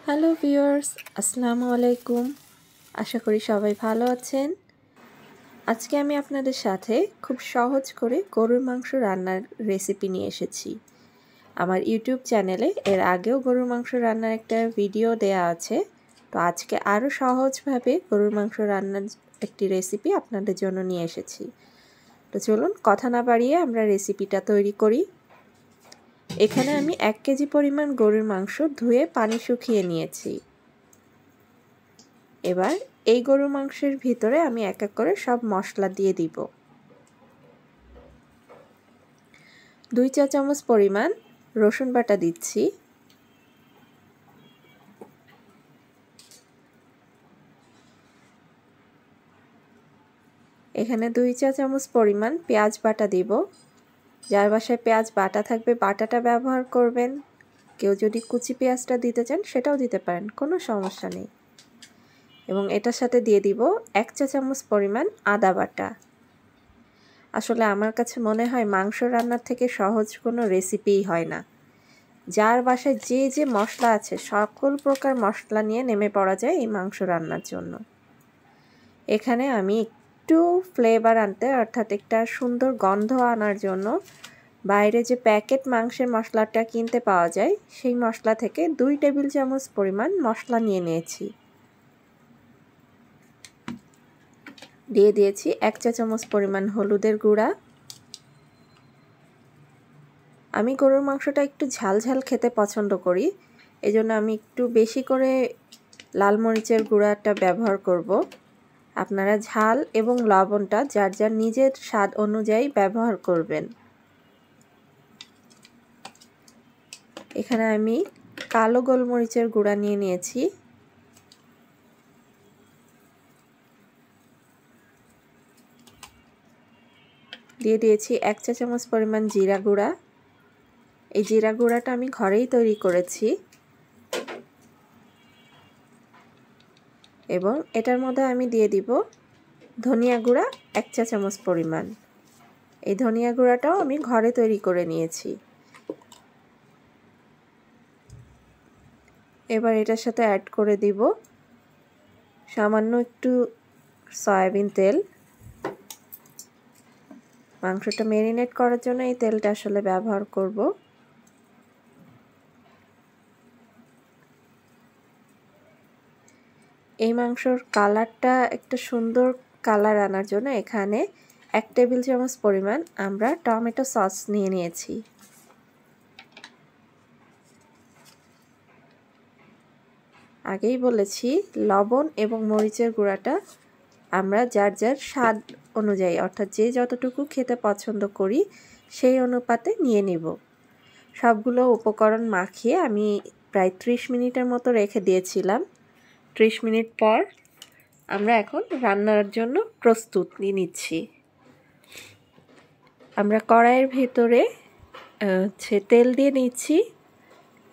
Hello viewers, আসসালামু আলাইকুম। আশা করি সবাই ভালো আছেন। আজকে আমি আপনাদের সাথে খুব সহজ করে গরুর মাংস রান্নার রেসিপি নিয়ে এসেছি। আমার ইউটিউব চ্যানেলে এর আগেও গরুর মাংস রান্নার একটা ভিডিও দেয়া আছে। তো আজকে আরও সহজভাবে গরুর মাংস রান্নার একটি রেসিপি আপনাদের জন্য নিয়ে এসেছি। তো চলুন কথা না বাড়িয়ে আমরা রেসিপিটা তৈরি করি। এখানে আমি 1 কেজি পরিমাণ গরুর মাংস ধুয়ে পানি শুকিয়ে নিয়েছি। এবার এই গরুর মাংসের ভিতরে আমি এক এক করে সব মশলা দিয়ে দিব। 2 চা চামচ পরিমাণ রসুন বাটা দিচ্ছি। এখানে 2 চা চামচ পরিমাণ পেঁয়াজ বাটা দিব। যার বাসায় পেঁয়াজ বাটা থাকবে বাটাটা ব্যবহার করবেন। কেউ যদি কুচি পেঁয়াজটা দিতে চান সেটাও দিতে পারেন, কোনো সমস্যা নেই। এবং এটার সাথে দিয়ে দিব 1 চা চামচ পরিমাণ আদা বাটা। আসলে আমার কাছে মনে হয় মাংস রান্নার থেকে সহজ কোনো রেসিপিই হয় না। যার বাসায় যে মশলা আছে সকল প্রকার মশলা নিয়ে নেমে পড়া যায় এই মাংস রান্নার জন্য। এখানে আমি একটু ফ্লেভার আনতে অর্থাৎ একটা সুন্দর গন্ধ আনার জন্য বাইরে যে প্যাকেট মাংসের মশলাটা কিনতে পাওয়া যায় সেই মশলা থেকে 2 টেবিল চামচ পরিমাণ মশলা নিয়ে নিয়েছি। দিয়ে দিয়েছি 1 চা চামচ পরিমাণ হলুদের গুঁড়া। আমি গরুর মাংসটা একটু ঝাল ঝাল খেতে পছন্দ করি, এজন্য আমি একটু বেশি করে লাল মরিচের গুঁড়াটা ব্যবহার করব। আপনারা ঝাল এবং লবণটা যার যার নিজের স্বাদ অনুযায়ী ব্যবহার করবেন। এখানে আমি কালো গোলমরিচের গুঁড়া নিয়ে নিয়েছি। দিয়ে দিয়েছি 1 চা চামচ পরিমাণ জিরা গুঁড়া। এই জিরা গুঁড়াটা আমি ঘরেই তৈরি করেছি। এবং এটার মধ্যে আমি দিয়ে দিব ধনিয়া গুঁড়া 1 চা চামচ পরিমাণ। এই ধনিয়া গুঁড়াটাও আমি ঘরে তৈরি করে নিয়েছি। এবার এটার সাথে অ্যাড করে দিব সামান্য একটু সয়াবিন তেল। মাংসটা ম্যারিনেট করার জন্য এই তেলটা আসলে ব্যবহার করব। এই মাংসর কালারটা একটা সুন্দর কালার আনার জন্য এখানে 1 টেবিল চামচ পরিমাণ আমরা টমেটো সস নিয়ে নিয়েছি। আগেই বলেছি লবণ এবং মরিচের গুঁড়াটা আমরা যার যার স্বাদ অনুযায়ী অর্থাৎ যে যতটুকু খেতে পছন্দ করি সেই অনুপাতে নিয়ে নিব। সবগুলো উপকরণ মাখিয়ে আমি প্রায় 30 মিনিটের মতো রেখে দিয়েছিলাম। 30 মিনিট পর আমরা এখন রান্নার জন্য প্রস্তুত নিয়ে নিচ্ছি। আমরা কড়াইয়ের ভেতরে তেল দিয়ে নিচ্ছি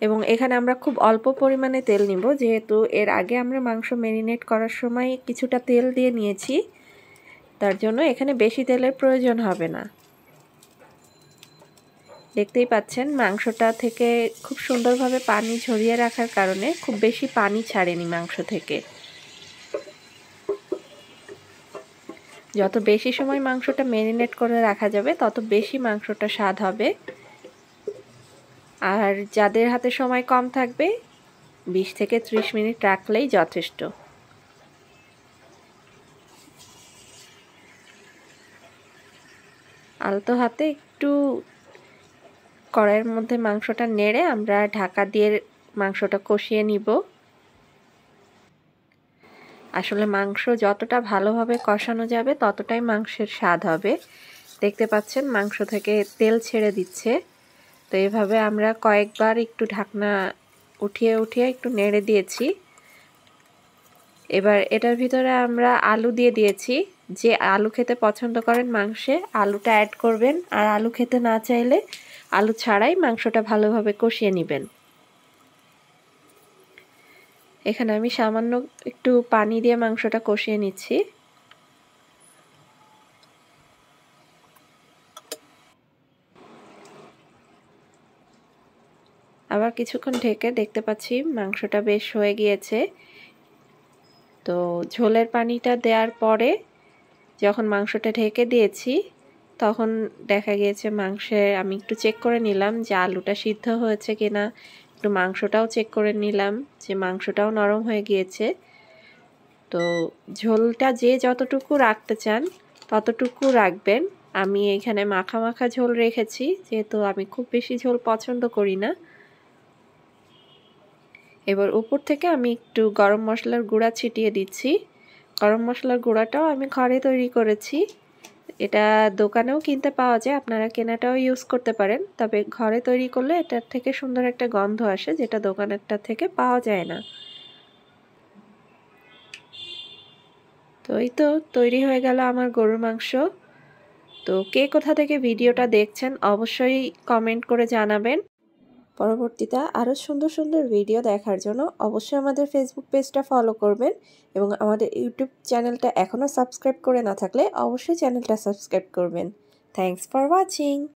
এবং এখানে আমরা খুব অল্প পরিমাণে তেল নিব, যেহেতু এর আগে আমরা মাংস ম্যারিনেট করার সময় কিছুটা তেল দিয়ে নিয়েছি, তার জন্য এখানে বেশি তেলের প্রয়োজন হবে না। দেখতেই পাচ্ছেন মাংসটা থেকে খুব সুন্দরভাবে পানি ঝরিয়ে রাখার কারণে খুব বেশি পানি ছাড়েনি মাংস থেকে। যত বেশি সময় মাংসটা ম্যারিনেট করে রাখা যাবে তত বেশি মাংসটা স্বাদ হবে। আর যাদের হাতে সময় কম থাকবে 20 থেকে 30 মিনিট রাখলেই যথেষ্ট। আলতো হাতে একটু কড়াইয়ের মধ্যে মাংসটা নেড়ে আমরা ঢাকা দিয়ে মাংসটা কষিয়ে নিব। আসলে মাংস যতটা ভালোভাবে কষানো যাবে ততটাই মাংসের স্বাদ হবে। দেখতে পাচ্ছেন মাংস থেকে তেল ছেড়ে দিচ্ছে। তো এভাবে আমরা কয়েকবার একটু ঢাকনা উঠিয়ে উঠিয়ে একটু নেড়ে দিয়েছি। এবার এটার ভিতরে আমরা আলু দিয়ে দিয়েছি। যে আলু খেতে পছন্দ করেন মাংসে আলুটা অ্যাড করবেন, আর আলু খেতে না চাইলে আলু ছাড়াই মাংসটা ভালোভাবে কষিয়ে নেবেন। এখানে আমি সামান্য একটু পানি দিয়ে মাংসটা কষিয়ে নিচ্ছি। আবার কিছুক্ষণ ঢেকে দেখতে পাচ্ছি মাংসটা বেশ হয়ে গিয়েছে। তো ঝোলের পানিটা দেওয়ার পরে যখন মাংসটা ঢেকে দিয়েছি তখন দেখা গিয়েছে মাংসে আমি একটু চেক করে নিলাম যে আলুটা সিদ্ধ হয়েছে কিনা, একটু মাংসটাও চেক করে নিলাম যে মাংসটাও নরম হয়ে গিয়েছে। তো ঝোলটা যে যতটুকু রাখতে চান ততটুকু রাখবেন। আমি এখানে মাখা মাখা ঝোল রেখেছি যেহেতু আমি খুব বেশি ঝোল পছন্দ করি না। এবার উপর থেকে আমি একটু গরম মশলার গুঁড়া ছিটিয়ে দিচ্ছি। গরম মশলার গুঁড়াটাও আমি ঘরে তৈরি করেছি, এটা দোকানেও কিনতে পাওয়া যায়, আপনারা কেনাটাও ইউজ করতে পারেন। তবে ঘরে তৈরি করলে এটার থেকে সুন্দর একটা গন্ধ আসে যেটা দোকানেরটা থেকে পাওয়া যায় না। তো এই তো তৈরি হয়ে গেল আমার গরুর মাংস। তো কে কোথা থেকে ভিডিওটা দেখছেন অবশ্যই কমেন্ট করে জানাবেন। পরবর্তীতে আরও সুন্দর সুন্দর ভিডিও দেখার জন্য অবশ্যই আমাদের ফেসবুক পেজটা ফলো করবেন এবং আমাদের ইউটিউব চ্যানেলটা এখনও সাবস্ক্রাইব করে না থাকলে অবশ্যই চ্যানেলটা সাবস্ক্রাইব করবেন। Thanks for watching.